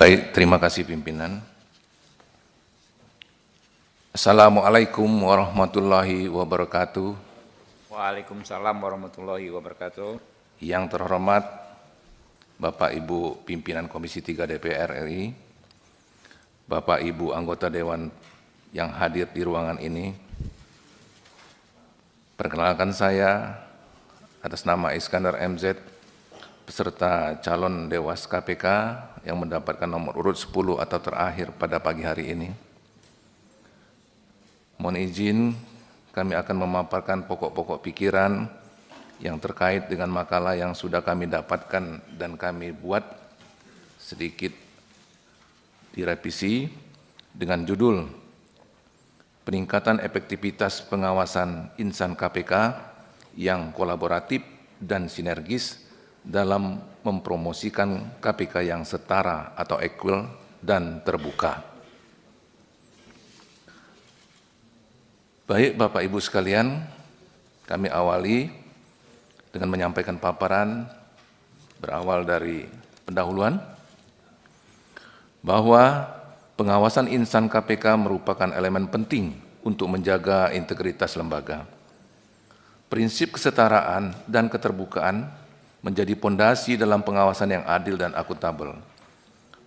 Baik, terima kasih pimpinan. Assalamualaikum warahmatullahi wabarakatuh. Waalaikumsalam warahmatullahi wabarakatuh. Yang terhormat Bapak Ibu Pimpinan Komisi 3 DPR RI, Bapak Ibu anggota Dewan yang hadir di ruangan ini, perkenalkan saya atas nama Iskandar MZ, peserta calon Dewas KPK yang mendapatkan nomor urut 10 atau terakhir pada pagi hari ini. Mohon izin, kami akan memaparkan pokok-pokok pikiran yang terkait dengan makalah yang sudah kami dapatkan dan kami buat sedikit direvisi dengan judul Peningkatan Efektivitas Pengawasan Insan KPK yang Kolaboratif dan Sinergis dalam mempromosikan KPK yang setara atau equal dan terbuka. Baik Bapak Ibu sekalian, kami awali dengan menyampaikan paparan berawal dari pendahuluan bahwa pengawasan insan KPK merupakan elemen penting untuk menjaga integritas lembaga. Prinsip kesetaraan dan keterbukaan menjadi pondasi dalam pengawasan yang adil dan akuntabel.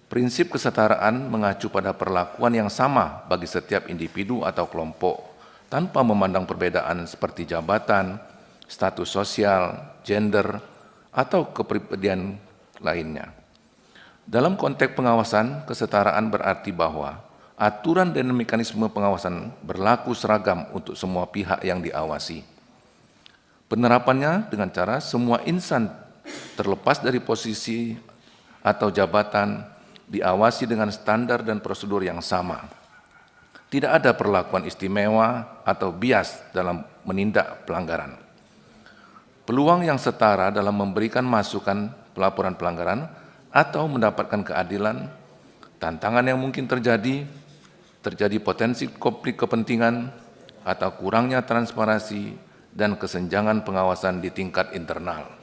Prinsip kesetaraan mengacu pada perlakuan yang sama bagi setiap individu atau kelompok tanpa memandang perbedaan seperti jabatan, status sosial, gender, atau kepribadian lainnya. Dalam konteks pengawasan, kesetaraan berarti bahwa aturan dan mekanisme pengawasan berlaku seragam untuk semua pihak yang diawasi. Penerapannya dengan cara semua insan terlepas dari posisi atau jabatan diawasi dengan standar dan prosedur yang sama. Tidak ada perlakuan istimewa atau bias dalam menindak pelanggaran. Peluang yang setara dalam memberikan masukan pelaporan pelanggaran atau mendapatkan keadilan, tantangan yang mungkin terjadi potensi konflik kepentingan atau kurangnya transparansi dan kesenjangan pengawasan di tingkat internal.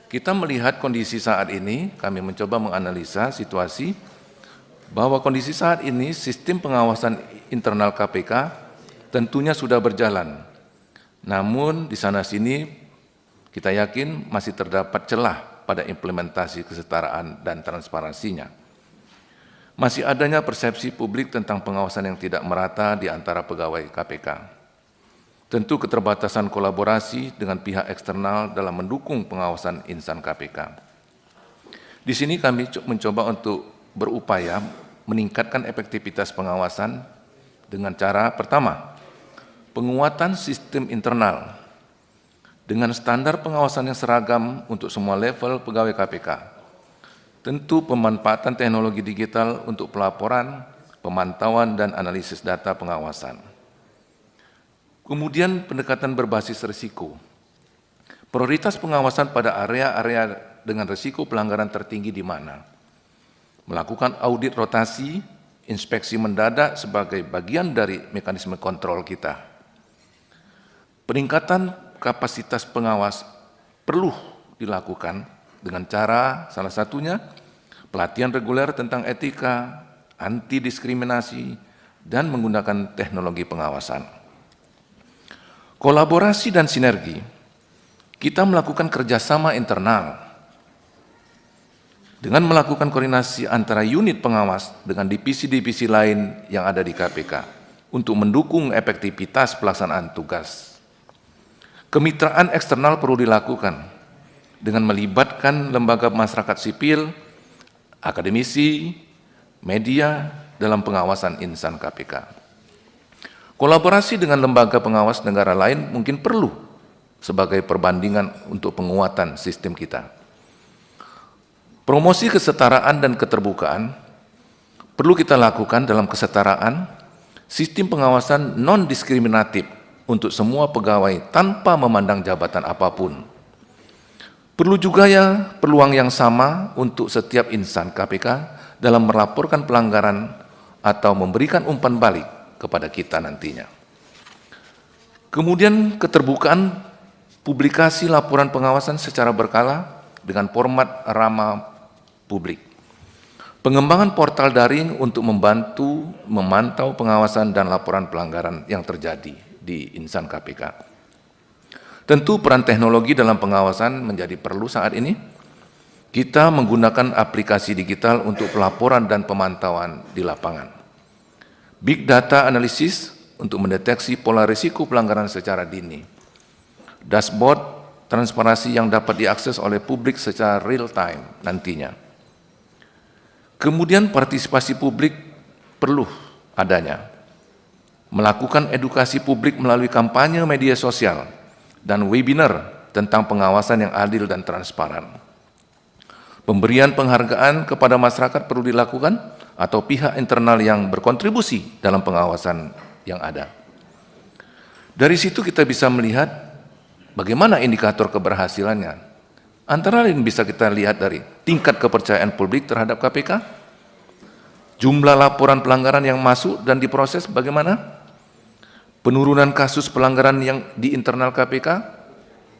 Kita melihat kondisi saat ini, kami mencoba menganalisa situasi bahwa kondisi saat ini sistem pengawasan internal KPK tentunya sudah berjalan. Namun di sana-sini kita yakin masih terdapat celah pada implementasi kesetaraan dan transparansinya. Masih adanya persepsi publik tentang pengawasan yang tidak merata di antara pegawai KPK. Tentu keterbatasan kolaborasi dengan pihak eksternal dalam mendukung pengawasan insan KPK. Di sini kami mencoba untuk berupaya meningkatkan efektivitas pengawasan dengan cara pertama, penguatan sistem internal dengan standar pengawasan yang seragam untuk semua level pegawai KPK. Tentu pemanfaatan teknologi digital untuk pelaporan, pemantauan, dan analisis data pengawasan. Kemudian pendekatan berbasis risiko. Prioritas pengawasan pada area-area dengan risiko pelanggaran tertinggi di mana? Melakukan audit rotasi, inspeksi mendadak sebagai bagian dari mekanisme kontrol kita. Peningkatan kapasitas pengawas perlu dilakukan dengan cara salah satunya pelatihan reguler tentang etika, anti diskriminasi, dan menggunakan teknologi pengawasan. Kolaborasi dan sinergi, kita melakukan kerjasama internal dengan melakukan koordinasi antara unit pengawas dengan divisi-divisi lain yang ada di KPK untuk mendukung efektivitas pelaksanaan tugas. Kemitraan eksternal perlu dilakukan dengan melibatkan lembaga masyarakat sipil, akademisi, media dalam pengawasan insan KPK. Kolaborasi dengan lembaga pengawas negara lain mungkin perlu sebagai perbandingan untuk penguatan sistem kita. Promosi kesetaraan dan keterbukaan perlu kita lakukan dalam kesetaraan, sistem pengawasan non-diskriminatif untuk semua pegawai tanpa memandang jabatan apapun. Perlu juga peluang yang sama untuk setiap insan KPK dalam melaporkan pelanggaran atau memberikan umpan balik kepada kita nantinya. Kemudian keterbukaan publikasi laporan pengawasan secara berkala dengan format ramah publik. Pengembangan portal daring untuk membantu memantau pengawasan dan laporan pelanggaran yang terjadi di insan KPK. Tentu peran teknologi dalam pengawasan menjadi perlu saat ini. Kita menggunakan aplikasi digital untuk pelaporan dan pemantauan di lapangan. Big data analysis untuk mendeteksi pola risiko pelanggaran secara dini. Dashboard transparansi yang dapat diakses oleh publik secara real time nantinya. Kemudian partisipasi publik perlu adanya. Melakukan edukasi publik melalui kampanye media sosial dan webinar tentang pengawasan yang adil dan transparan. Pemberian penghargaan kepada masyarakat perlu dilakukan atau pihak internal yang berkontribusi dalam pengawasan yang ada. Dari situ kita bisa melihat bagaimana indikator keberhasilannya. Antara lain bisa kita lihat dari tingkat kepercayaan publik terhadap KPK, jumlah laporan pelanggaran yang masuk dan diproses bagaimana, penurunan kasus pelanggaran yang di internal KPK,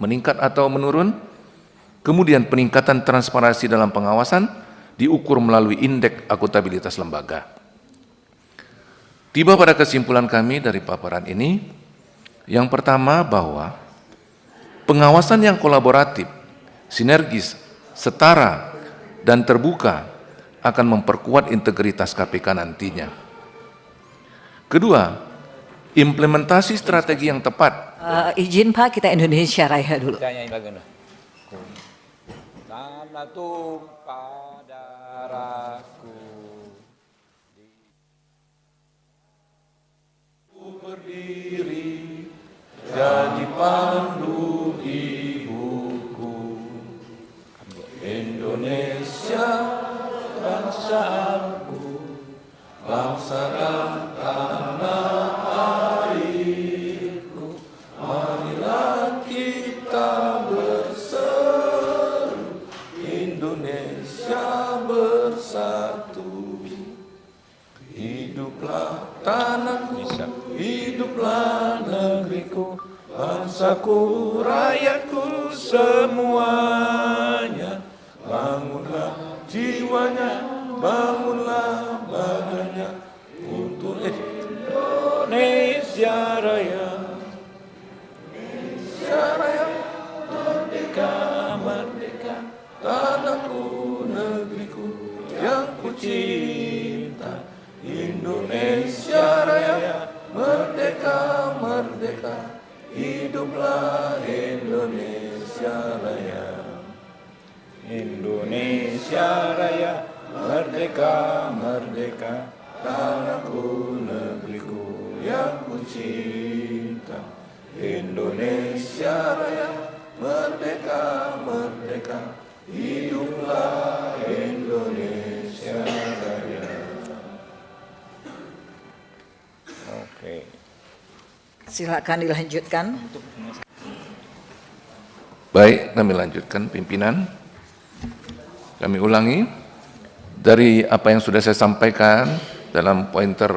meningkat atau menurun, kemudian peningkatan transparansi dalam pengawasan diukur melalui indeks akuntabilitas lembaga. Tiba pada kesimpulan kami dari paparan ini, yang pertama bahwa pengawasan yang kolaboratif, sinergis, setara, dan terbuka akan memperkuat integritas KPK nantinya. Kedua, implementasi strategi yang tepat. Izin Pak, kita Indonesia Raya dulu. Nyanyi lagu nih. Tanah tumpah darahku. Berdiri jadi pandu ibuku, Indonesia bangsaku, bangsa dan tanah airku. Marilah kita berseru, Indonesia bersatu. Hiduplah tanahku, hiduplah negeriku, bangsaku, rakyatku semuanya. Bangunlah jiwanya, bangunlah badannya untuk Indonesia Raya. Indonesia Raya, merdeka, merdeka, tanahku, negeriku yang ku cinta. Indonesia Raya, merdeka, merdeka, hiduplah Indonesia Raya. Indonesia Raya, merdeka, merdeka, tanahku, negeriku yang ku cinta. Indonesia Raya, merdeka, merdeka, hiduplah Indonesia Raya. Oke. Silakan dilanjutkan. Baik, kami lanjutkan pimpinan. Kami ulangi dari apa yang sudah saya sampaikan dalam pointer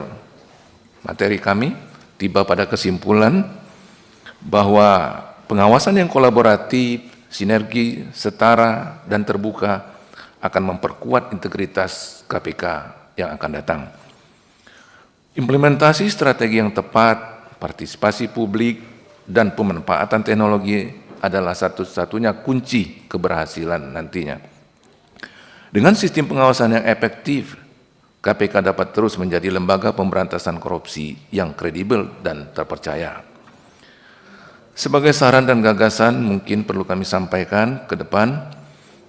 materi kami, tiba pada kesimpulan bahwa pengawasan yang kolaboratif, sinergi, setara, dan terbuka akan memperkuat integritas KPK yang akan datang. Implementasi strategi yang tepat, partisipasi publik, dan pemanfaatan teknologi adalah satu-satunya kunci keberhasilan nantinya. Dengan sistem pengawasan yang efektif, KPK dapat terus menjadi lembaga pemberantasan korupsi yang kredibel dan terpercaya. Sebagai saran dan gagasan mungkin perlu kami sampaikan ke depan,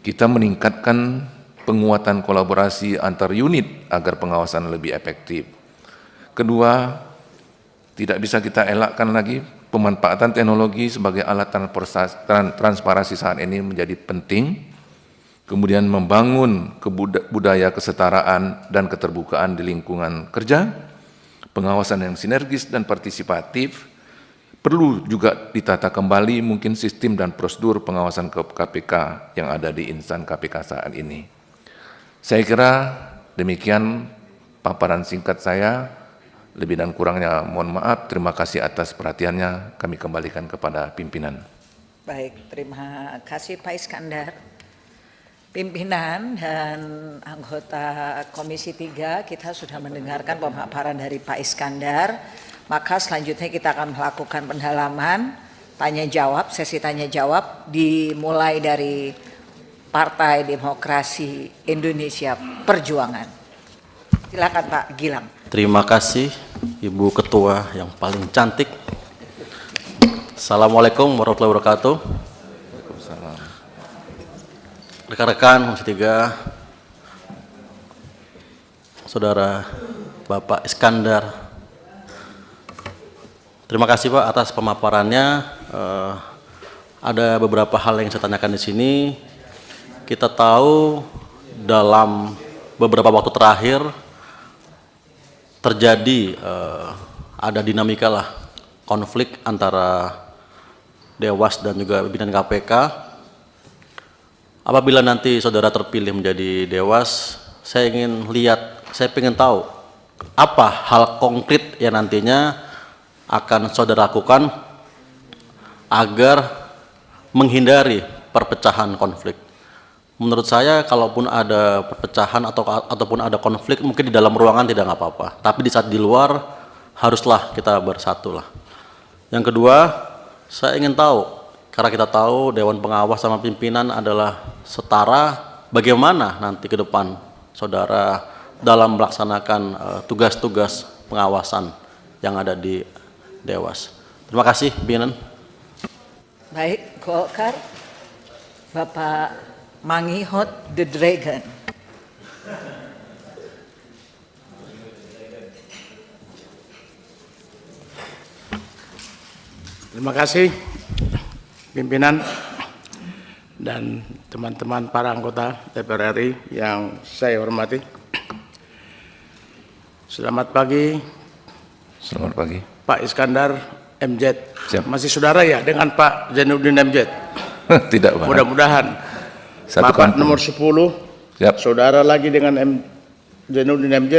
kita meningkatkan penguatan kolaborasi antar unit agar pengawasan lebih efektif. Kedua, tidak bisa kita elakkan lagi pemanfaatan teknologi sebagai alat transparansi saat ini menjadi penting. Kemudian membangun budaya kesetaraan dan keterbukaan di lingkungan kerja, pengawasan yang sinergis dan partisipatif, perlu juga ditata kembali mungkin sistem dan prosedur pengawasan KPK yang ada di insan KPK saat ini. Saya kira demikian paparan singkat saya. Lebih dan kurangnya mohon maaf, terima kasih atas perhatiannya, kami kembalikan kepada pimpinan. Baik, terima kasih Pak Iskandar. Pimpinan dan anggota Komisi 3, kita sudah mendengarkan pemaparan dari Pak Iskandar. Maka selanjutnya kita akan melakukan pendalaman, tanya jawab, sesi tanya jawab dimulai dari Partai Demokrasi Indonesia Perjuangan. Silakan Pak Gilang. Terima kasih Ibu Ketua yang paling cantik. Assalamualaikum warahmatullahi wabarakatuh. Rekan-rekan Komisi 3, Saudara Bapak Iskandar, terima kasih Pak atas pemaparannya. Ada beberapa hal yang saya tanyakan di sini. Kita tahu dalam beberapa waktu terakhir terjadi ada dinamika lah konflik antara Dewas dan juga pimpinan KPK. Apabila nanti saudara terpilih menjadi Dewas, saya ingin tahu apa hal konkret yang nantinya akan saudara lakukan agar menghindari perpecahan konflik. Menurut saya, kalaupun ada perpecahan ataupun ada konflik, mungkin di dalam ruangan tidak apa-apa. Tapi di saat di luar, haruslah kita bersatu lah. Yang kedua, saya ingin tahu, karena kita tahu Dewan Pengawas sama pimpinan adalah setara, bagaimana nanti ke depan saudara dalam melaksanakan tugas-tugas pengawasan yang ada di Dewas. Terima kasih, pimpinan. Baik, Golkar, Bapak Manghot the Dragon. Terima kasih pimpinan dan teman-teman para anggota DPR RI yang saya hormati. Selamat pagi. Selamat pagi. Pak Iskandar MZ. Siap. Masih saudara ya dengan Pak Zainuddin MZ? Tidak, Pak. Mudah-mudahan. Satu Mapat kampung. nomor 10. Siap. Saudara lagi dengan Zainuddin MZ.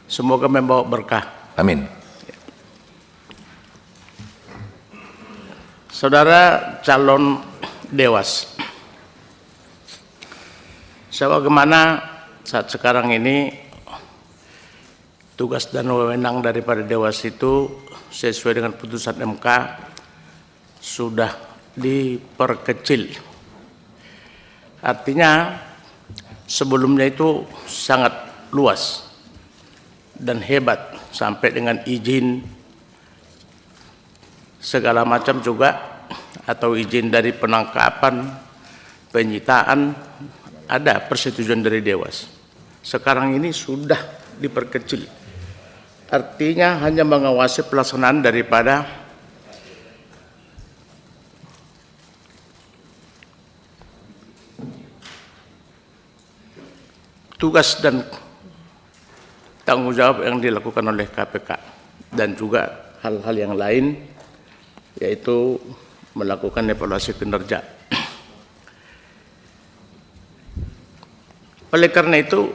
Semoga membawa berkah. Amin. Saudara calon Dewas, sebagaimana saat sekarang ini tugas dan wewenang daripada Dewas itu sesuai dengan putusan MK sudah diperkecil. Artinya sebelumnya itu sangat luas dan hebat sampai dengan izin segala macam juga, atau izin dari penangkapan, penyitaan, ada persetujuan dari Dewas. Sekarang ini sudah diperkecil. Artinya hanya mengawasi pelaksanaan daripada tugas dan tanggung jawab yang dilakukan oleh KPK, dan juga hal-hal yang lain, yaitu melakukan evaluasi kinerja. Oleh karena itu,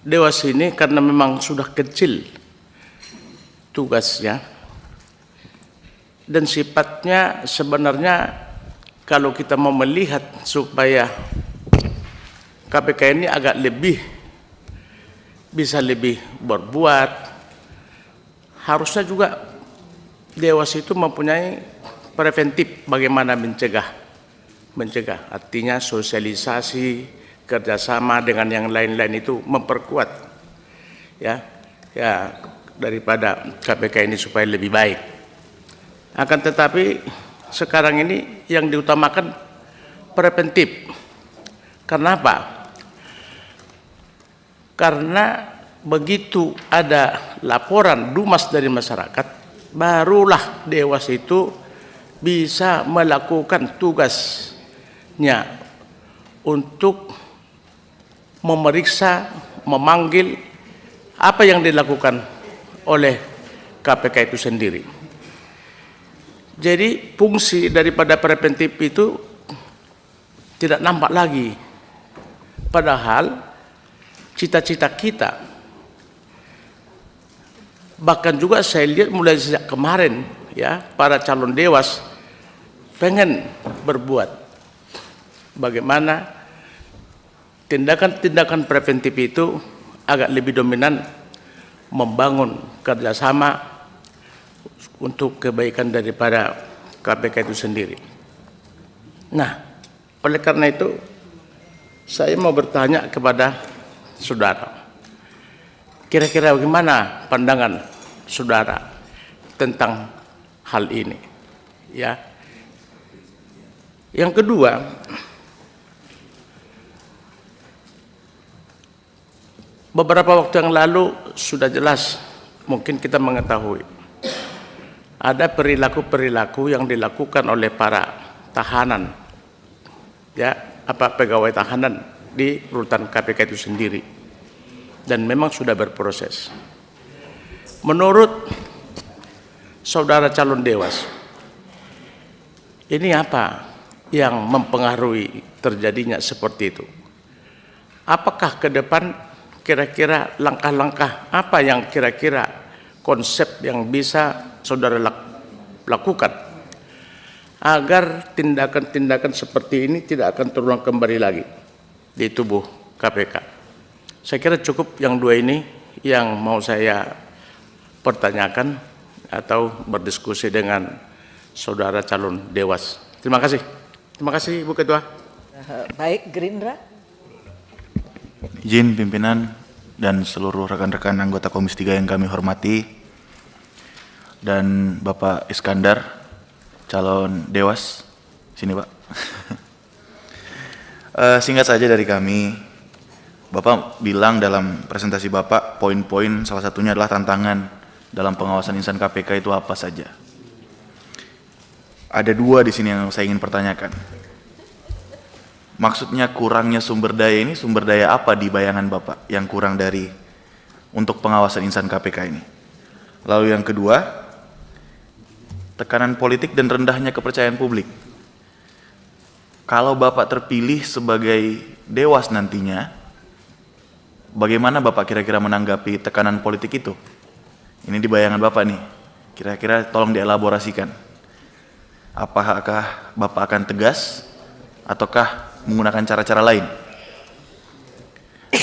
Dewas ini karena memang sudah kecil tugasnya dan sifatnya sebenarnya kalau kita mau melihat supaya KPK ini agak lebih bisa lebih berbuat, harusnya juga Dewas itu mempunyai preventif bagaimana mencegah, artinya sosialisasi, kerjasama dengan yang lain-lain itu memperkuat ya daripada KPK ini supaya lebih baik. Akan tetapi sekarang ini yang diutamakan preventif. Karena apa? Karena begitu ada laporan dumas dari masyarakat, barulah Dewas itu bisa melakukan tugasnya untuk memeriksa, memanggil apa yang dilakukan oleh KPK itu sendiri. Jadi fungsi daripada preventif itu tidak nampak lagi. Padahal cita-cita kita, bahkan juga saya lihat mulai sejak kemarin ya, para calon Dewas pengen berbuat bagaimana tindakan-tindakan preventif itu agak lebih dominan membangun kerjasama untuk kebaikan daripada KPK itu sendiri. Nah, oleh karena itu saya mau bertanya kepada saudara, kira-kira bagaimana pandangan saudara tentang hal ini? Ya. Yang kedua, beberapa waktu yang lalu sudah jelas, mungkin kita mengetahui ada perilaku-perilaku yang dilakukan oleh para tahanan, ya, pegawai tahanan di rutan KPK itu sendiri, dan memang sudah berproses. Menurut saudara calon Dewas, ini apa yang mempengaruhi terjadinya seperti itu? Apakah ke depan kira-kira langkah-langkah apa yang kira-kira konsep yang bisa saudara lakukan agar tindakan-tindakan seperti ini tidak akan terulang kembali lagi di tubuh KPK? Saya kira cukup yang dua ini yang mau saya pertanyakan atau berdiskusi dengan saudara calon Dewas. Terima kasih. Terima kasih, Ibu Ketua. Baik, Gerindra. Izin pimpinan dan seluruh rekan-rekan anggota Komisi 3 yang kami hormati, dan Bapak Iskandar, calon Dewas, sini Pak. Singkat saja dari kami, Bapak bilang dalam presentasi Bapak, poin-poin salah satunya adalah tantangan dalam pengawasan insan KPK itu apa saja. Ada dua di sini yang saya ingin pertanyakan. Maksudnya kurangnya sumber daya ini, sumber daya apa di bayangan Bapak yang kurang dari untuk pengawasan insan KPK ini? Lalu yang kedua, tekanan politik dan rendahnya kepercayaan publik. Kalau Bapak terpilih sebagai Dewas nantinya, bagaimana Bapak kira-kira menanggapi tekanan politik itu? Ini di bayangan Bapak nih, kira-kira tolong dielaborasikan. Apakah Bapak akan tegas ataukah menggunakan cara-cara lain?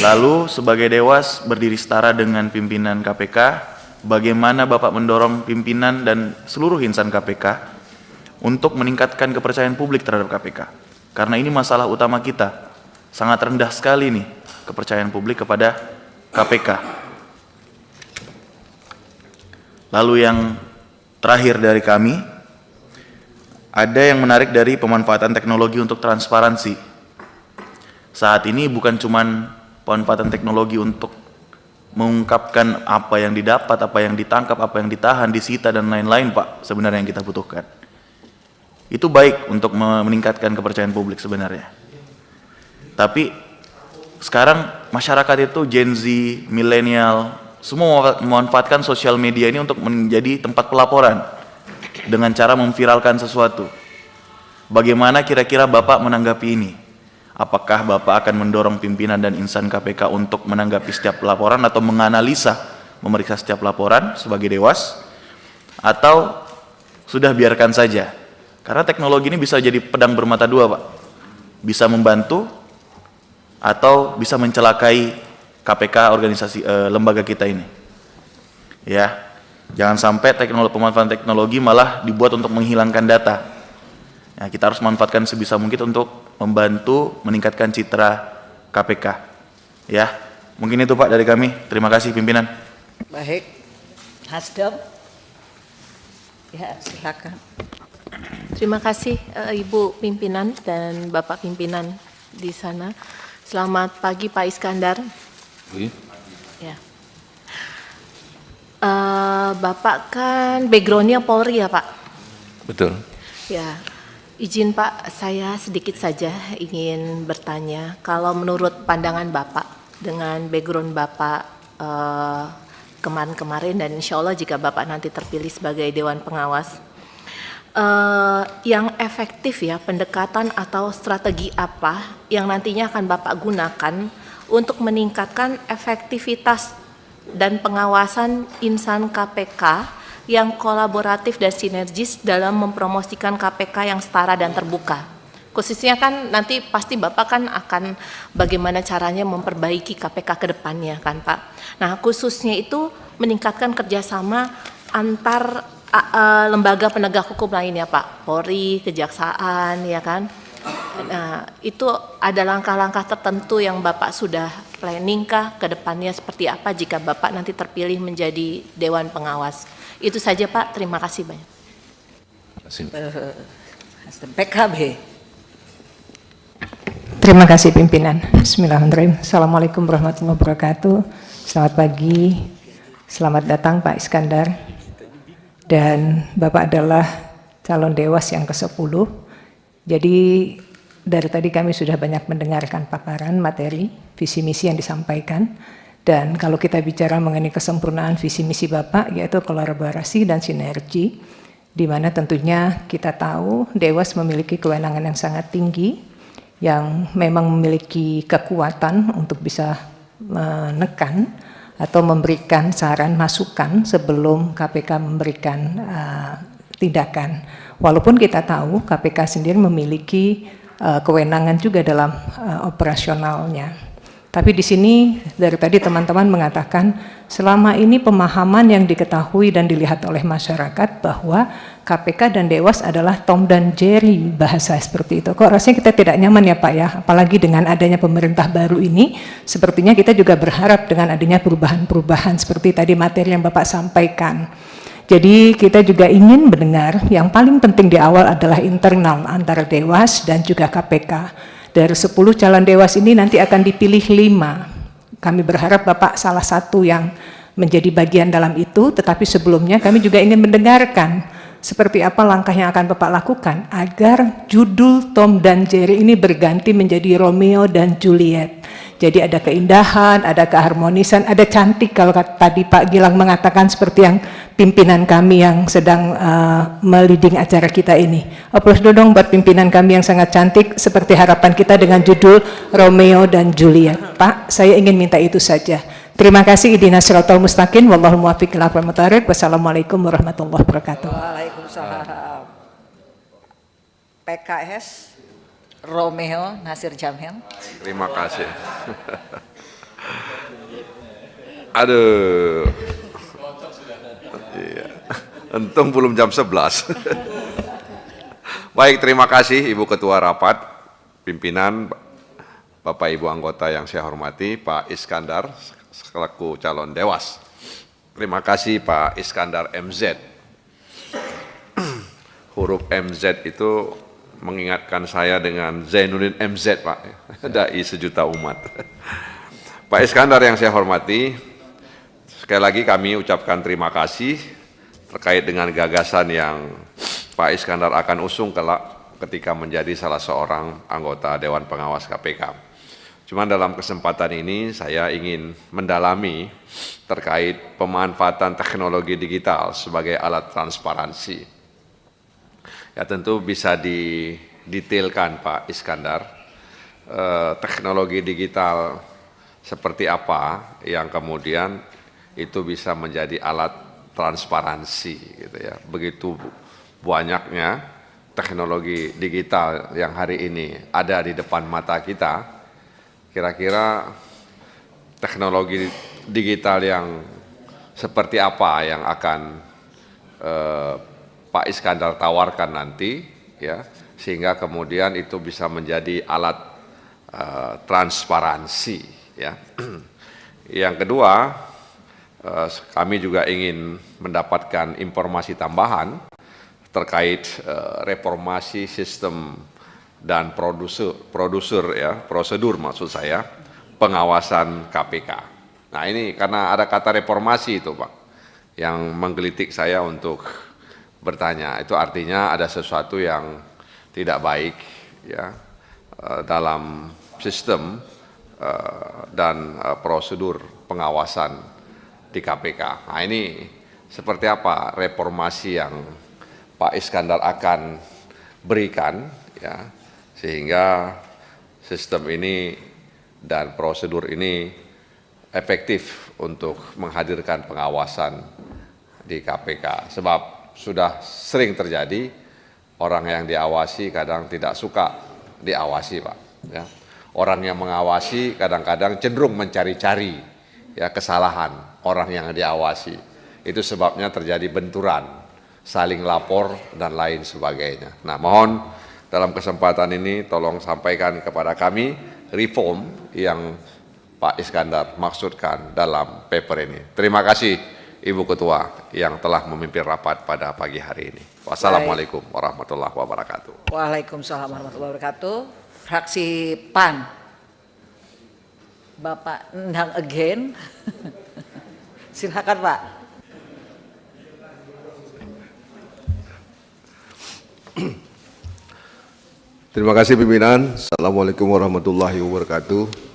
Lalu sebagai Dewas berdiri setara dengan pimpinan KPK, bagaimana Bapak mendorong pimpinan dan seluruh insan KPK untuk meningkatkan kepercayaan publik terhadap KPK? Karena ini masalah utama kita, sangat rendah sekali nih kepercayaan publik kepada KPK. Lalu yang terakhir dari kami, ada yang menarik dari pemanfaatan teknologi untuk transparansi. Saat ini bukan cuman pemanfaatan teknologi untuk mengungkapkan apa yang didapat, apa yang ditangkap, apa yang ditahan, disita, dan lain-lain, Pak, sebenarnya yang kita butuhkan. Itu baik untuk meningkatkan kepercayaan publik sebenarnya. Tapi sekarang masyarakat itu Gen Z, milenial, semua memanfaatkan sosial media ini untuk menjadi tempat pelaporan dengan cara memviralkan sesuatu. Bagaimana kira-kira Bapak menanggapi ini? Apakah Bapak akan mendorong pimpinan dan insan KPK untuk menanggapi setiap laporan atau menganalisa, memeriksa setiap laporan sebagai Dewas? Atau sudah biarkan saja? Karena teknologi ini bisa jadi pedang bermata dua, Pak. Bisa membantu atau bisa mencelakai KPK, organisasi lembaga kita ini. Ya. Jangan sampai pemanfaatan teknologi malah dibuat untuk menghilangkan data. Ya, kita harus manfaatkan sebisa mungkin untuk membantu meningkatkan citra KPK. Ya, mungkin itu Pak dari kami. Terima kasih pimpinan. Baik, Hasdam. Ya, silakan. Terima kasih Ibu Pimpinan dan Bapak Pimpinan di sana. Selamat pagi Pak Iskandar. Ya. Bapak kan backgroundnya Polri ya Pak? Betul. Ya, izin Pak, saya sedikit saja ingin bertanya. Kalau menurut pandangan Bapak dengan background Bapak kemarin-kemarin dan insya Allah jika Bapak nanti terpilih sebagai Dewan Pengawas, yang efektif ya pendekatan atau strategi apa yang nantinya akan Bapak gunakan untuk meningkatkan efektivitas dan pengawasan insan KPK yang kolaboratif dan sinergis dalam mempromosikan KPK yang setara dan terbuka. Khususnya kan nanti pasti Bapak kan akan bagaimana caranya memperbaiki KPK ke depannya kan Pak. Nah khususnya itu meningkatkan kerjasama antar lembaga penegak hukum lainnya Pak, Polri, Kejaksaan ya kan. Nah itu ada langkah-langkah tertentu yang Bapak sudah planning kah ke depannya seperti apa jika Bapak nanti terpilih menjadi Dewan Pengawas. Itu saja Pak, terima kasih banyak. PKB. Terima kasih pimpinan. Bismillahirrahmanirrahim. Assalamualaikum warahmatullahi wabarakatuh. Selamat pagi. Selamat datang Pak Iskandar. Dan Bapak adalah calon dewas yang ke-10. Jadi dari tadi kami sudah banyak mendengarkan paparan materi, visi misi yang disampaikan. Dan kalau kita bicara mengenai kesempurnaan visi misi Bapak, yaitu kolaborasi dan sinergi, di mana tentunya kita tahu Dewas memiliki kewenangan yang sangat tinggi, yang memang memiliki kekuatan untuk bisa menekan atau memberikan saran masukan sebelum KPK memberikan tindakan. Walaupun kita tahu KPK sendiri memiliki kewenangan juga dalam operasionalnya. Tapi di sini dari tadi teman-teman mengatakan selama ini pemahaman yang diketahui dan dilihat oleh masyarakat bahwa KPK dan Dewas adalah Tom dan Jerry, bahasa seperti itu. Kok rasanya kita tidak nyaman ya Pak ya, apalagi dengan adanya pemerintah baru ini, sepertinya kita juga berharap dengan adanya perubahan-perubahan seperti tadi materi yang Bapak sampaikan. Jadi kita juga ingin mendengar yang paling penting di awal adalah internal antara Dewas dan juga KPK. Dari 10 calon Dewas ini nanti akan dipilih 5. Kami berharap Bapak salah satu yang menjadi bagian dalam itu, tetapi sebelumnya kami juga ingin mendengarkan seperti apa langkah yang akan Bapak lakukan agar judul Tom dan Jerry ini berganti menjadi Romeo dan Juliet. Jadi ada keindahan, ada keharmonisan, ada cantik kalau tadi Pak Gilang mengatakan seperti yang pimpinan kami yang sedang meliding acara kita ini. Aplaus dong buat pimpinan kami yang sangat cantik seperti harapan kita dengan judul Romeo dan Juliet. Pak, saya ingin minta itu saja. Terima kasih. Ihdinas siratal mustaqim. Wallahul muwaffiq ila aqwamit thoriq. Wassalamualaikum warahmatullahi wabarakatuh. Waalaikumsalam. PKS Romeo Nasir Jamil. Terima kasih. Aduh. Iya. Untung belum jam 11. Baik, terima kasih Ibu Ketua Rapat, pimpinan, Bapak Ibu anggota yang saya hormati, Pak Iskandar selaku calon Dewas. Terima kasih Pak Iskandar MZ. Huruf MZ itu mengingatkan saya dengan Zainuddin MZ Pak, dai sejuta umat. Pak Iskandar yang saya hormati, sekali lagi kami ucapkan terima kasih terkait dengan gagasan yang Pak Iskandar akan usung kelak ketika menjadi salah seorang anggota Dewan Pengawas KPK. Cuman dalam kesempatan ini saya ingin mendalami terkait pemanfaatan teknologi digital sebagai alat transparansi. Ya tentu bisa didetailkan Pak Iskandar, teknologi digital seperti apa yang kemudian itu bisa menjadi alat transparansi gitu ya. Begitu banyaknya teknologi digital yang hari ini ada di depan mata kita, kira-kira teknologi digital yang seperti apa yang akan Pak Iskandar tawarkan nanti, ya, sehingga kemudian itu bisa menjadi alat transparansi. Ya. Yang kedua, kami juga ingin mendapatkan informasi tambahan terkait reformasi sistem dan prosedur maksud saya, pengawasan KPK. Nah ini karena ada kata reformasi itu Pak, yang menggelitik saya untuk bertanya, itu artinya ada sesuatu yang tidak baik ya dalam sistem dan prosedur pengawasan di KPK. Nah ini seperti apa reformasi yang Pak Iskandar akan berikan ya sehingga sistem ini dan prosedur ini efektif untuk menghadirkan pengawasan di KPK. Sebab sudah sering terjadi orang yang diawasi kadang tidak suka diawasi, Pak. Ya. Orang yang mengawasi kadang-kadang cenderung mencari-cari ya kesalahan orang yang diawasi. Itu sebabnya terjadi benturan, saling lapor dan lain sebagainya. Nah, mohon dalam kesempatan ini tolong sampaikan kepada kami reform yang Pak Iskandar maksudkan dalam paper ini. Terima kasih Ibu Ketua yang telah memimpin rapat pada pagi hari ini. Wassalamualaikum warahmatullahi wabarakatuh. Waalaikumsalam warahmatullahi wabarakatuh. Fraksi PAN, Bapak Endang again. Silakan Pak. Terima kasih pimpinan. Assalamualaikum warahmatullahi wabarakatuh.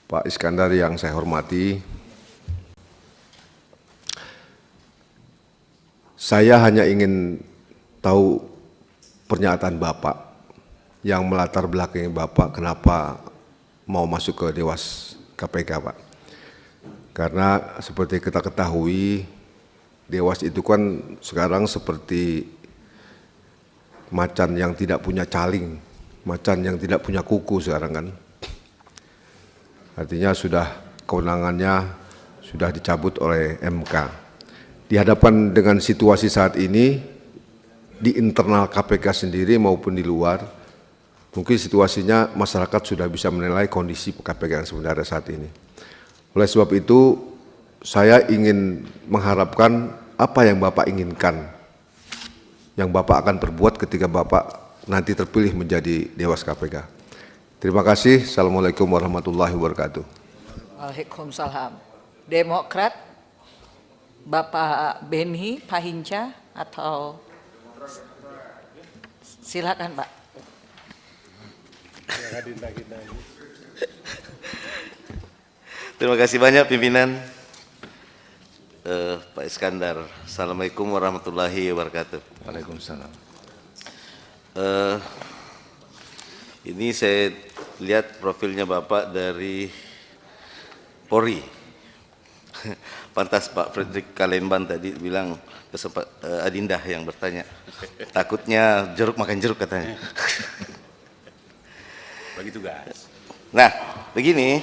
Pak Iskandar yang saya hormati, saya hanya ingin tahu pernyataan Bapak yang melatar belakangi Bapak kenapa mau masuk ke Dewas KPK, Pak. Karena seperti kita ketahui, Dewas itu kan sekarang seperti macan yang tidak punya caling, macan yang tidak punya kuku sekarang kan. Artinya sudah kewenangannya sudah dicabut oleh MK. Dihadapkan dengan situasi saat ini, di internal KPK sendiri maupun di luar, mungkin situasinya masyarakat sudah bisa menilai kondisi KPK yang sebenarnya saat ini. Oleh sebab itu, saya ingin mengharapkan apa yang Bapak inginkan, yang Bapak akan perbuat ketika Bapak nanti terpilih menjadi Dewas KPK. Terima kasih. Assalamualaikum warahmatullahi wabarakatuh. Waalaikumsalam. Demokrat, Bapak Benhi Pahinca atau silakan Pak. Terima kasih banyak pimpinan. Pak Iskandar. Assalamualaikum warahmatullahi wabarakatuh. Waalaikumsalam. Ini saya lihat profilnya Bapak dari Polri. Pantas Pak Fredrik Kalemban tadi bilang Adinda yang bertanya. Takutnya jeruk makan jeruk katanya. Bagi tugas. Nah, begini,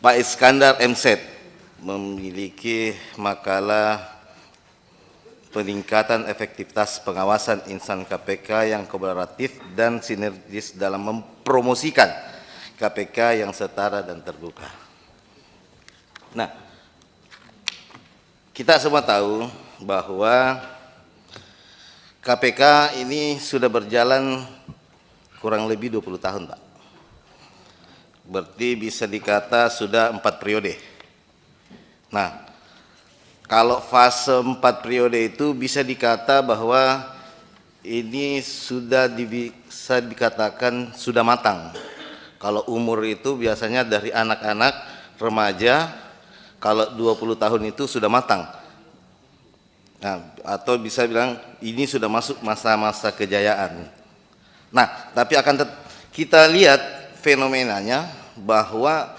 Pak Iskandar MZ memiliki makalah peningkatan efektivitas pengawasan insan KPK yang kolaboratif dan sinergis dalam mempromosikan KPK yang setara dan terbuka. Nah, kita semua tahu bahwa KPK ini sudah berjalan kurang lebih 20 tahun, Pak. Berarti bisa dikata sudah 4 periode. Nah, kalau fase 4 periode itu bisa dikata bahwa ini sudah bisa dikatakan sudah matang. Kalau umur itu biasanya dari anak-anak, remaja, kalau 20 tahun itu sudah matang. Nah, atau bisa bilang ini sudah masuk masa-masa kejayaan. Nah, tapi kita lihat fenomenanya bahwa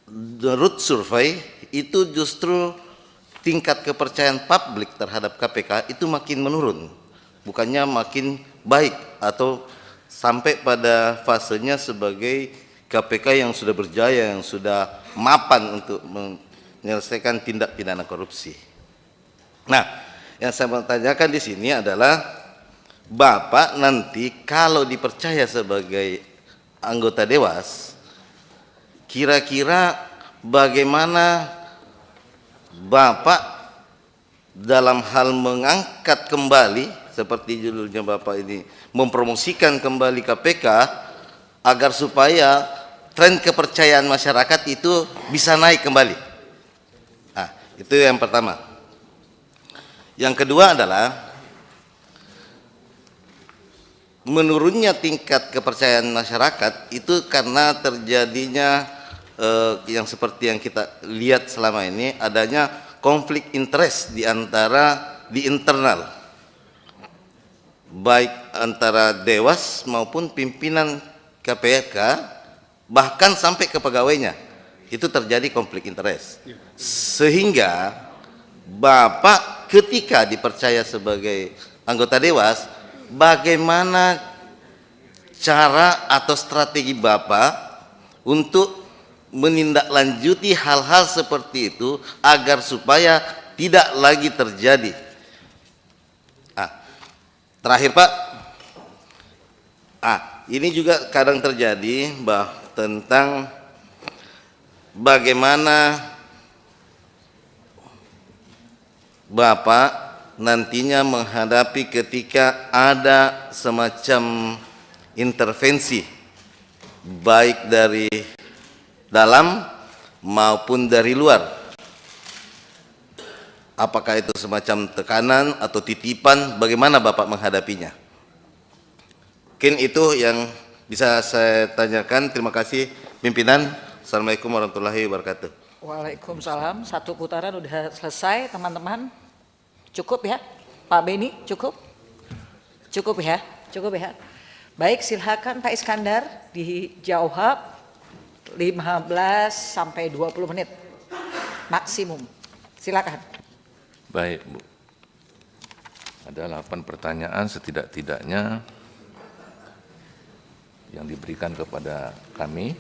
menurut survei itu justru tingkat kepercayaan publik terhadap KPK itu makin menurun, bukannya makin baik atau sampai pada fasenya sebagai KPK yang sudah berjaya, yang sudah mapan untuk menyelesaikan tindak pidana korupsi. Nah, yang saya mau tanyakan di sini adalah Bapak nanti kalau dipercaya sebagai anggota Dewas, kira-kira bagaimana Bapak dalam hal mengangkat kembali seperti judulnya Bapak ini, mempromosikan kembali KPK agar supaya tren kepercayaan masyarakat itu bisa naik kembali. Nah, itu yang pertama. Yang kedua adalah menurunnya tingkat kepercayaan masyarakat itu karena terjadinya yang seperti yang kita lihat selama ini, adanya konflik interest di internal, baik antara Dewas maupun pimpinan KPK, bahkan sampai ke pegawainya, itu terjadi konflik interest. Sehingga Bapak ketika dipercaya sebagai anggota Dewas, bagaimana cara atau strategi Bapak untuk menindaklanjuti hal-hal seperti itu agar supaya tidak lagi terjadi. Terakhir Pak, ini juga kadang terjadi tentang bagaimana Bapak nantinya menghadapi ketika ada semacam intervensi baik dari dalam maupun dari luar. Apakah itu semacam tekanan atau titipan, bagaimana Bapak menghadapinya? Mungkin itu yang bisa saya tanyakan. Terima kasih pimpinan. Assalamualaikum warahmatullahi wabarakatuh. Waalaikumsalam. Satu putaran udah selesai teman-teman. Cukup ya Pak Beni, cukup? Cukup ya? Cukup ya? Baik, silakan Pak Iskandar dijawab 15 sampai 20 menit maksimum. Silakan. Baik, Bu. Ada 8 pertanyaan setidak-tidaknya yang diberikan kepada kami.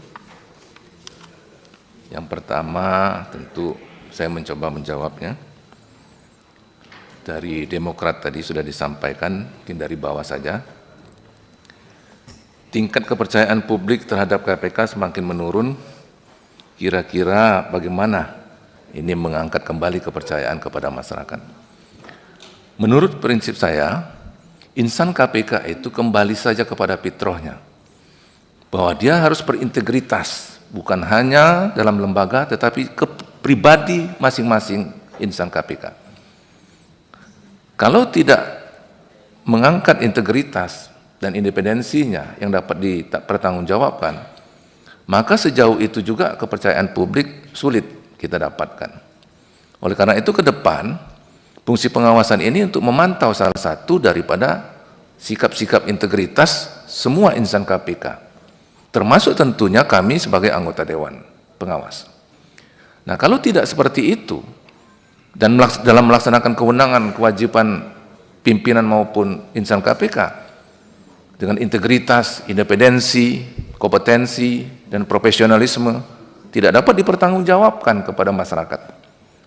Yang pertama tentu saya mencoba menjawabnya. Dari Demokrat tadi sudah disampaikan, mungkin dari bawah saja. Tingkat kepercayaan publik terhadap KPK semakin menurun. Kira-kira bagaimana ini mengangkat kembali kepercayaan kepada masyarakat? Menurut prinsip saya, insan KPK itu kembali saja kepada fitrahnya, bahwa dia harus berintegritas, bukan hanya dalam lembaga, tetapi ke pribadi masing-masing insan KPK. Kalau tidak mengangkat integritas dan independensinya yang dapat dipertanggungjawabkan, maka sejauh itu juga kepercayaan publik sulit kita dapatkan. Oleh karena itu ke depan, fungsi pengawasan ini untuk memantau salah satu daripada sikap-sikap integritas semua insan KPK, termasuk tentunya kami sebagai anggota Dewan Pengawas. Nah, kalau tidak seperti itu, dan dalam melaksanakan kewenangan kewajiban pimpinan maupun insan KPK dengan integritas, independensi, kompetensi, dan profesionalisme tidak dapat dipertanggungjawabkan kepada masyarakat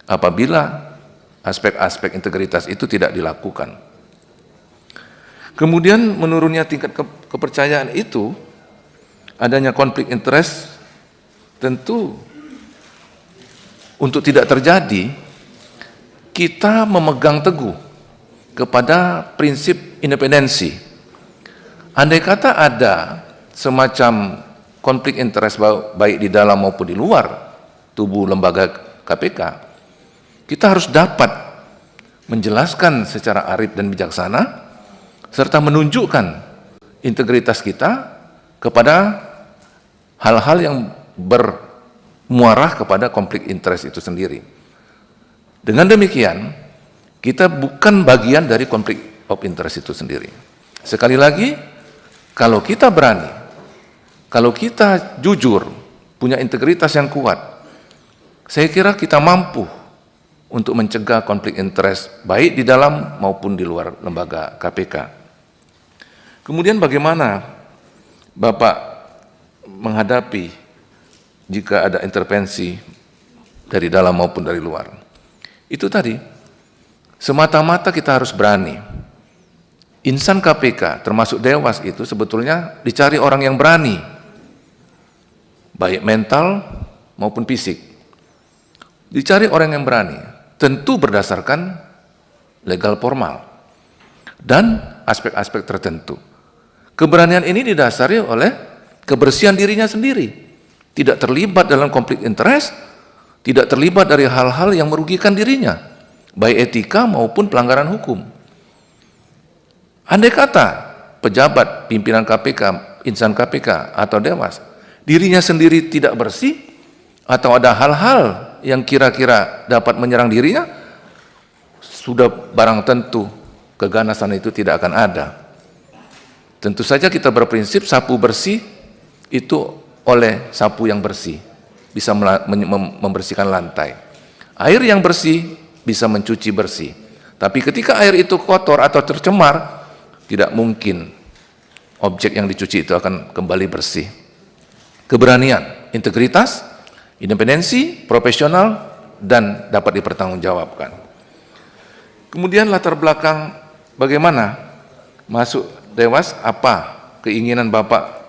apabila aspek-aspek integritas itu tidak dilakukan. Kemudian menurunnya tingkat kepercayaan itu, adanya konflik interest, tentu untuk tidak terjadi, kita memegang teguh kepada prinsip independensi. Andai kata ada semacam konflik interest baik di dalam maupun di luar tubuh lembaga KPK, kita harus dapat menjelaskan secara arif dan bijaksana, serta menunjukkan integritas kita kepada hal-hal yang bermuarah kepada konflik interest itu sendiri. Dengan demikian, kita bukan bagian dari konflik of interest itu sendiri. Sekali lagi, kalau kita berani, kalau kita jujur, punya integritas yang kuat, saya kira kita mampu untuk mencegah konflik interest baik di dalam maupun di luar lembaga KPK. Kemudian bagaimana Bapak menghadapi jika ada intervensi dari dalam maupun dari luar? Itu tadi, semata-mata kita harus berani. Insan KPK termasuk Dewas itu sebetulnya dicari orang yang berani, baik mental maupun fisik. Dicari orang yang berani, tentu berdasarkan legal formal dan aspek-aspek tertentu. Keberanian ini didasari oleh kebersihan dirinya sendiri, tidak terlibat dalam konflik interest, tidak terlibat dari hal-hal yang merugikan dirinya, baik etika maupun pelanggaran hukum. Andai kata pejabat, pimpinan KPK, insan KPK atau Dewas, dirinya sendiri tidak bersih, atau ada hal-hal yang kira-kira dapat menyerang dirinya, sudah barang tentu keganasan itu tidak akan ada. Tentu saja kita berprinsip sapu bersih itu oleh sapu yang bersih, bisa membersihkan lantai. Air yang bersih bisa mencuci bersih. Tapi ketika air itu kotor atau tercemar, tidak mungkin objek yang dicuci itu akan kembali bersih. Keberanian, integritas, independensi, profesional, dan dapat dipertanggungjawabkan. Kemudian latar belakang bagaimana masuk Dewas, apa keinginan Bapak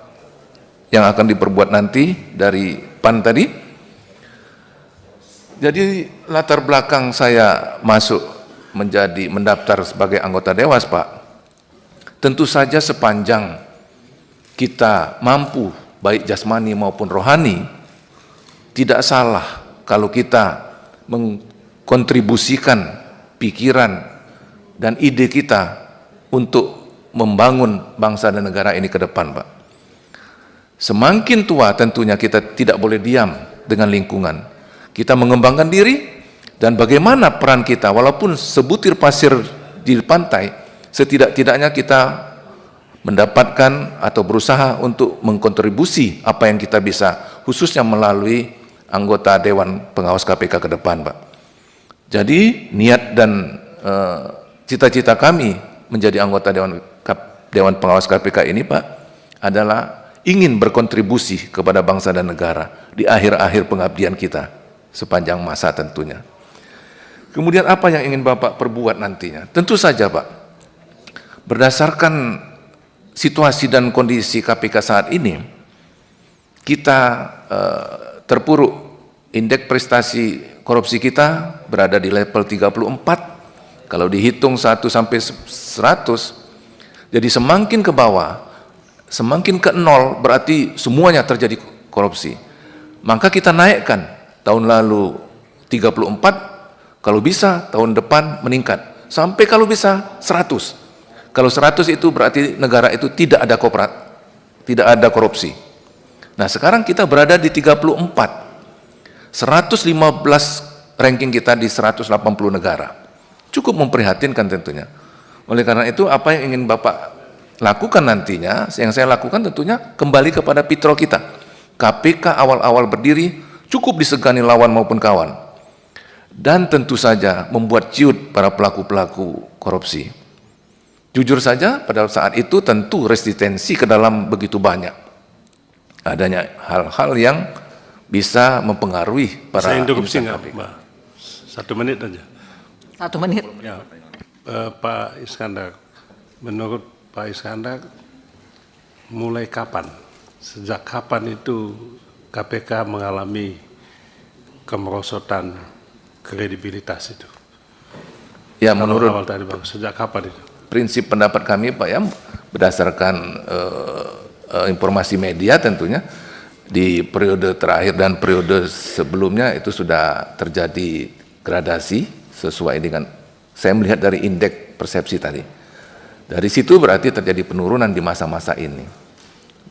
yang akan diperbuat nanti dari PAN tadi. Jadi latar belakang saya masuk mendaftar sebagai anggota Dewas, Pak, tentu saja sepanjang kita mampu baik jasmani maupun rohani, tidak salah kalau kita mengkontribusikan pikiran dan ide kita untuk membangun bangsa dan negara ini ke depan, Pak. Semakin tua tentunya kita tidak boleh diam dengan lingkungan. Kita mengembangkan diri, dan bagaimana peran kita, walaupun sebutir pasir di pantai, setidak-tidaknya kita mendapatkan atau berusaha untuk mengkontribusi apa yang kita bisa, khususnya melalui anggota Dewan Pengawas KPK ke depan, Pak. Jadi niat dan cita-cita kami menjadi anggota Dewan Pengawas KPK ini, Pak, adalah ingin berkontribusi kepada bangsa dan negara di akhir-akhir pengabdian kita sepanjang masa tentunya. Kemudian apa yang ingin Bapak perbuat nantinya? Tentu saja, Pak, berdasarkan situasi dan kondisi KPK saat ini, kita terpuruk, indeks prestasi korupsi kita berada di level 34, kalau dihitung 1 sampai 100, jadi semakin ke bawah, semakin ke 0, berarti semuanya terjadi korupsi. Maka kita naikkan, tahun lalu 34, kalau bisa tahun depan meningkat, sampai kalau bisa 100. Kalau 100 itu berarti negara itu tidak ada korupsi. Nah, sekarang kita berada di 34, 115 ranking kita di 180 negara. Cukup memprihatinkan tentunya. Oleh karena itu, apa yang ingin Bapak lakukan nantinya, yang saya lakukan tentunya kembali kepada pitro kita. KPK awal-awal berdiri cukup disegani lawan maupun kawan. Dan tentu saja membuat ciut para pelaku-pelaku korupsi. Jujur saja, pada saat itu tentu resistensi ke dalam begitu banyak. Adanya hal-hal yang bisa mempengaruhi para saya interupsi insan nggak, KPK. Mbak? 1 menit aja. 1 menit. Ya, Pak Iskandar, menurut Pak Iskandar, mulai kapan, sejak kapan itu KPK mengalami kemerosotan kredibilitas itu? Ya, menurut awal tadi Bang, sejak kapan itu? prinsip pendapat kami, Pak, ya, berdasarkan informasi media tentunya, di periode terakhir dan periode sebelumnya itu sudah terjadi gradasi sesuai dengan, saya melihat dari indeks persepsi tadi. Dari situ berarti terjadi penurunan di masa-masa ini.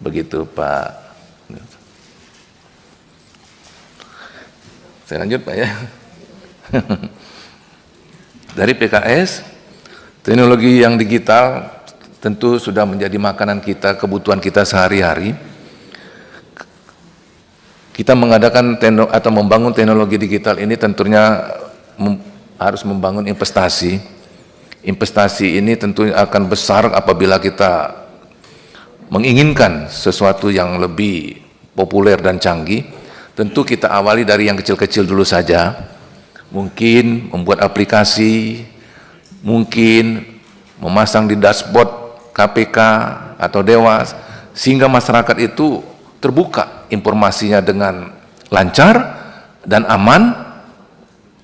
Begitu, Pak. Saya lanjut, Pak, ya. Dari PKS, teknologi yang digital tentu sudah menjadi makanan kita, kebutuhan kita sehari-hari. Kita mengadakan atau membangun teknologi digital ini tentunya harus membangun investasi. Investasi ini tentunya akan besar apabila kita menginginkan sesuatu yang lebih populer dan canggih. Tentu kita awali dari yang kecil-kecil dulu saja. Mungkin membuat aplikasi, mungkin memasang di dashboard KPK atau Dewas, sehingga masyarakat itu terbuka informasinya dengan lancar dan aman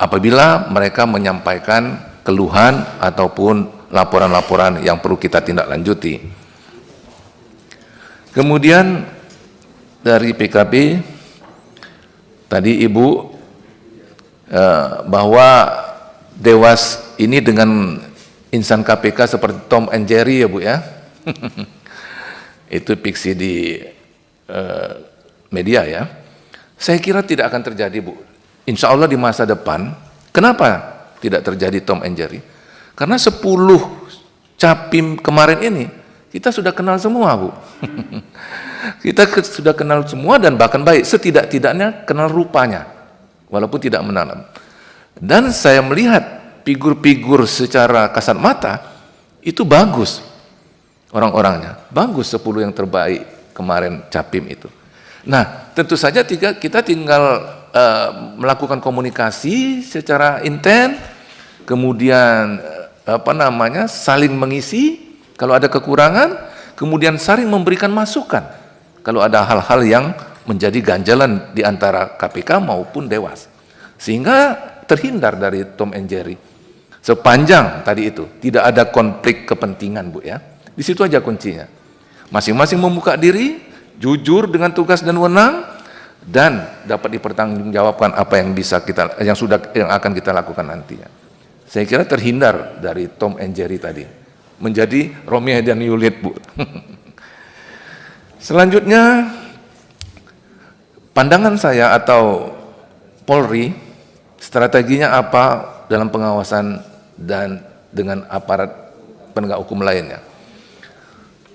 apabila mereka menyampaikan keluhan ataupun laporan-laporan yang perlu kita tindak lanjuti. Kemudian dari PKB, tadi Ibu, bahwa Dewas ini dengan insan KPK seperti Tom and Jerry, ya Bu, ya. Itu fiksi di media, ya. Saya kira tidak akan terjadi, Bu. Insya Allah di masa depan. Kenapa tidak terjadi Tom and Jerry? Karena 10 capim kemarin ini kita sudah kenal semua, Bu. Kita sudah kenal semua dan bahkan baik, setidak-tidaknya kenal rupanya walaupun tidak mendalam. Dan saya melihat figur-figur secara kasat mata itu bagus orang-orangnya, bagus 10 yang terbaik kemarin Capim itu. Nah, tentu saja kita tinggal melakukan komunikasi secara intens, kemudian saling mengisi kalau ada kekurangan, kemudian saling memberikan masukan kalau ada hal-hal yang menjadi ganjalan di antara KPK maupun Dewas, sehingga terhindar dari Tom and Jerry. Sepanjang tadi itu tidak ada konflik kepentingan, Bu, ya. Di situ aja kuncinya. Masing-masing membuka diri, jujur dengan tugas dan wewenang, dan dapat dipertanggungjawabkan apa yang yang akan kita lakukan nantinya. Saya kira terhindar dari Tom and Jerry tadi, menjadi Romeo dan Juliet, Bu. Selanjutnya, pandangan saya atau Polri, strateginya apa dalam pengawasan dan dengan aparat penegak hukum lainnya.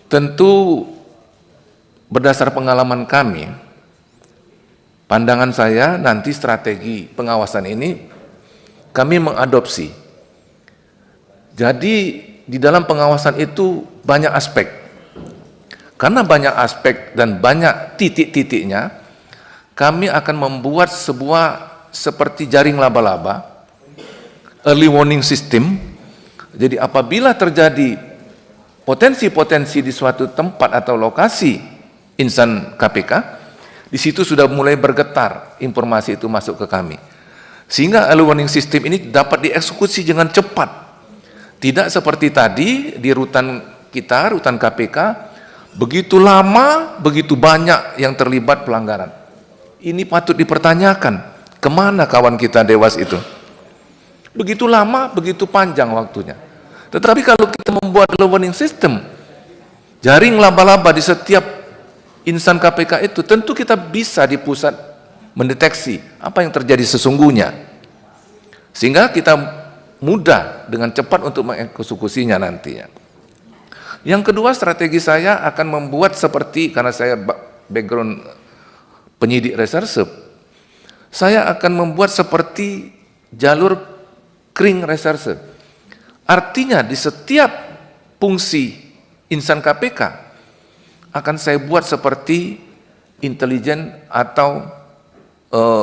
Tentu berdasar pengalaman kami, pandangan saya nanti strategi pengawasan ini kami mengadopsi. Jadi di dalam pengawasan itu banyak aspek. Karena banyak aspek dan banyak titik-titiknya, kami akan membuat sebuah seperti jaring laba-laba, early warning system. Jadi apabila terjadi potensi-potensi di suatu tempat atau lokasi insan KPK, di situ sudah mulai bergetar informasi itu masuk ke kami. Sehingga early warning system ini dapat dieksekusi dengan cepat. Tidak seperti tadi di rutan kita, rutan KPK, begitu lama, begitu banyak yang terlibat pelanggaran. Ini patut dipertanyakan, kemana kawan kita Dewas itu? Begitu lama, begitu panjang waktunya. Tetapi kalau kita membuat warning system, jaring laba-laba di setiap insan KPK itu, tentu kita bisa di pusat mendeteksi apa yang terjadi sesungguhnya. Sehingga kita mudah dengan cepat untuk mengeksekusinya nantinya. Yang kedua, strategi saya akan membuat seperti, karena saya background penyidik reserse, saya akan membuat seperti jalur kering reserse. Artinya di setiap fungsi insan KPK akan saya buat seperti intelijen atau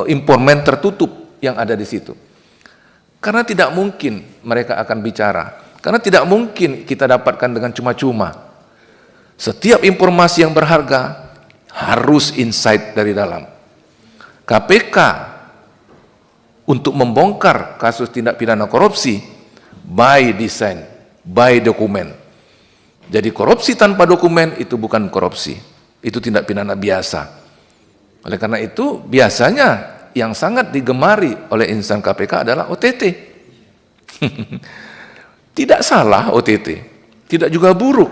informan tertutup yang ada di situ. Karena tidak mungkin mereka akan bicara. Karena tidak mungkin kita dapatkan dengan cuma-cuma. Setiap informasi yang berharga harus insight dari dalam. KPK untuk membongkar kasus tindak pidana korupsi by design, by dokumen. Jadi korupsi tanpa dokumen itu bukan korupsi, itu tindak pidana biasa. Oleh karena itu biasanya yang sangat digemari oleh insan KPK adalah OTT. Tidak salah OTT, tidak juga buruk,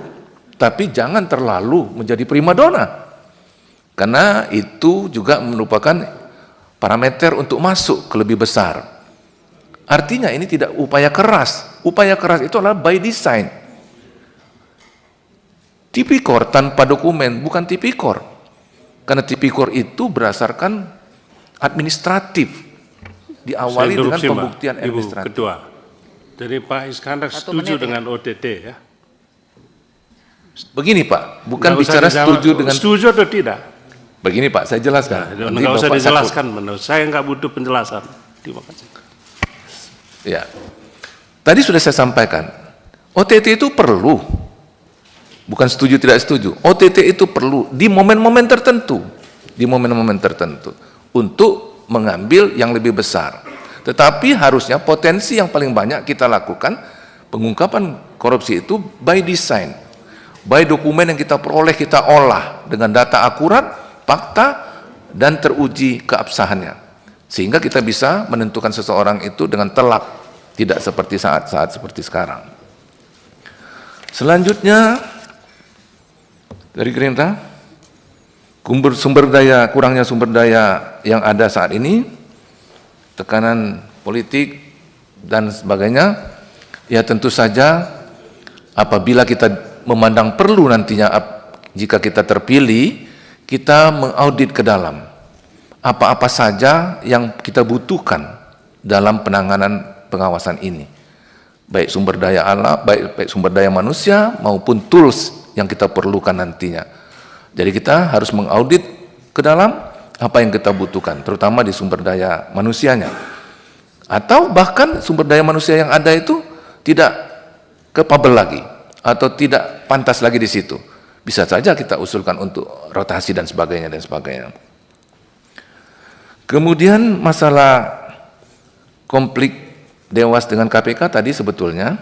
tapi jangan terlalu menjadi primadona. Karena itu juga merupakan parameter untuk masuk ke lebih besar. Artinya ini tidak upaya keras. Upaya keras itu adalah by design. Tipikor tanpa dokumen bukan tipikor. Karena tipikor itu berdasarkan administratif. Diawali dengan pembuktian administratif. Ibu Ketua, jadi Pak Iskandar setuju dengan OTT ya? Begini Pak, bukan bicara setuju dengan... Setuju atau tidak? Begini Pak, saya jelaskan. Nah, nggak usah dijelaskan, menurut saya nggak butuh penjelasan. Terima kasih. Ya, tadi sudah saya sampaikan, OTT itu perlu, bukan setuju tidak setuju. OTT itu perlu di momen-momen tertentu, untuk mengambil yang lebih besar. Tetapi harusnya potensi yang paling banyak kita lakukan pengungkapan korupsi itu by design, by dokumen yang kita peroleh, kita olah dengan data akurat, fakta, dan teruji keabsahannya. Sehingga kita bisa menentukan seseorang itu dengan telak, tidak seperti saat-saat seperti sekarang. Selanjutnya, dari Gerindra, kurangnya sumber daya yang ada saat ini, tekanan politik, dan sebagainya, ya tentu saja apabila kita memandang perlu nantinya, jika kita terpilih, kita mengaudit ke dalam apa-apa saja yang kita butuhkan dalam penanganan pengawasan ini. baik sumber daya alam, baik sumber daya manusia maupun tools yang kita perlukan nantinya. Jadi kita harus mengaudit ke dalam apa yang kita butuhkan, terutama di sumber daya manusianya. Atau bahkan sumber daya manusia yang ada itu tidak capable lagi, atau tidak pantas lagi di situ. Bisa saja kita usulkan untuk rotasi dan sebagainya dan sebagainya. Kemudian masalah konflik Dewas dengan KPK tadi sebetulnya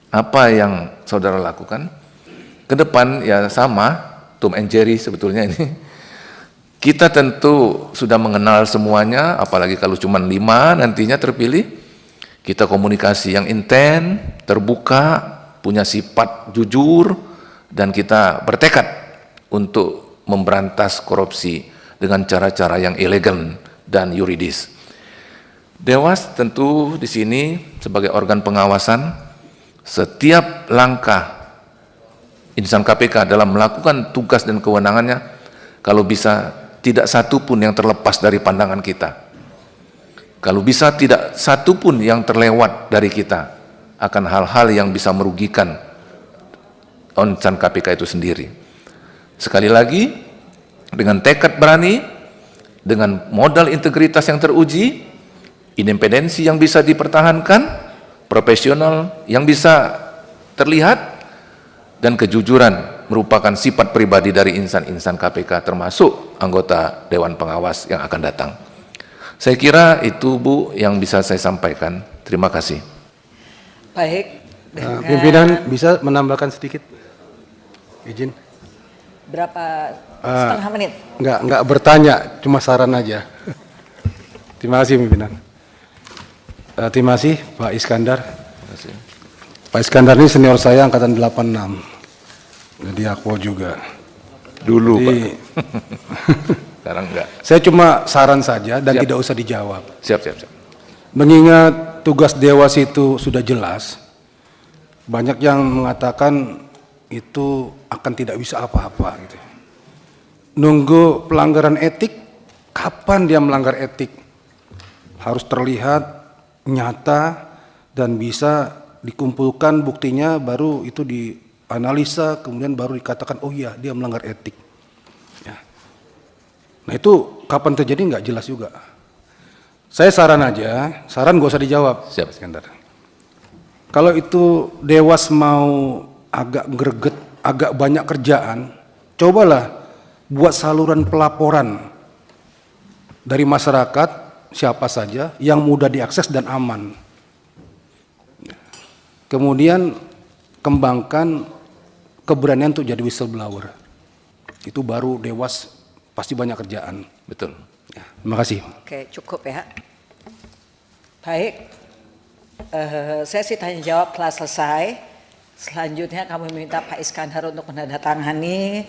apa yang saudara lakukan ke depan ya sama Tom and Jerry sebetulnya ini. Kita tentu sudah mengenal semuanya, apalagi kalau cuma 5 nantinya terpilih. Kita komunikasi yang intens, terbuka, punya sifat jujur, dan kita bertekad untuk memberantas korupsi dengan cara-cara yang elegan dan yuridis. Dewas tentu di sini sebagai organ pengawasan, setiap langkah insan KPK dalam melakukan tugas dan kewenangannya, kalau bisa tidak satu pun yang terlepas dari pandangan kita. Kalau bisa tidak satu pun yang terlewat dari kita akan hal-hal yang bisa merugikan insan KPK itu sendiri. Sekali lagi, dengan tekad berani, dengan modal integritas yang teruji, independensi yang bisa dipertahankan, profesional yang bisa terlihat, dan kejujuran merupakan sifat pribadi dari insan-insan KPK termasuk anggota Dewan Pengawas yang akan datang. Saya kira itu Bu yang bisa saya sampaikan. Terima kasih. Baik. Pimpinan bisa menambahkan sedikit? Izin. Berapa? Setengah menit? Enggak bertanya, cuma saran aja. Terima kasih pimpinan. Terima kasih Pak Iskandar. Terima kasih. Pak Iskandar ini senior saya angkatan 86. Jadi Akpo juga. Dulu jadi, Pak. Sekarang enggak. Saya cuma saran saja dan Siap. tidak usah dijawab. Siap. Mengingat tugas Dewas itu sudah jelas, banyak yang mengatakan itu akan tidak bisa apa-apa gitu. Nunggu pelanggaran etik, kapan dia melanggar etik? Harus terlihat, nyata, dan bisa dikumpulkan buktinya, baru itu dianalisa, kemudian baru dikatakan, oh iya dia melanggar etik. Ya. Nah itu kapan terjadi nggak jelas juga. Saya saran aja, saran gak usah dijawab. Siap. Iskandar. Kalau itu Dewas mau agak greget, agak banyak kerjaan, cobalah buat saluran pelaporan dari masyarakat, siapa saja, yang mudah diakses dan aman. Kemudian kembangkan keberanian untuk jadi whistleblower. Itu baru Dewas pasti banyak kerjaan. Betul. Ya, terima kasih. Oke, cukup ya. Baik, sesi tanya jawab telah selesai. Selanjutnya kami minta Pak Iskandar untuk menandatangani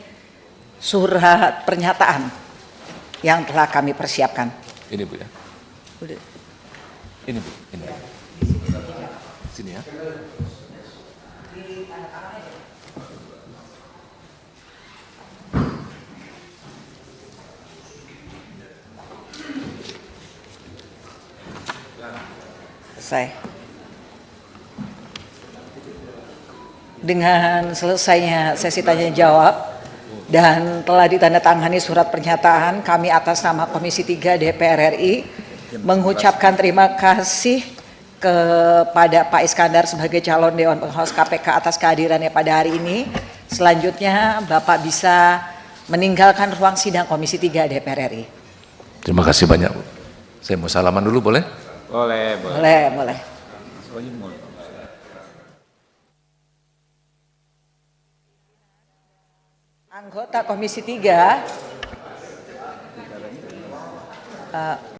surat pernyataan yang telah kami persiapkan. Ini Bu ya. Udah. Ini Bu. Ini. Sini ya. Selesai. Dengan selesainya sesi tanya jawab dan telah ditandatangani surat pernyataan, kami atas nama Komisi 3 DPR RI mengucapkan terima kasih kepada Pak Iskandar sebagai calon Dewan Pengawas KPK atas kehadirannya pada hari ini. Selanjutnya Bapak bisa meninggalkan ruang sidang Komisi 3 DPR RI. Terima kasih banyak Bu. Saya mau salaman dulu boleh? Boleh. Anggota Komisi 3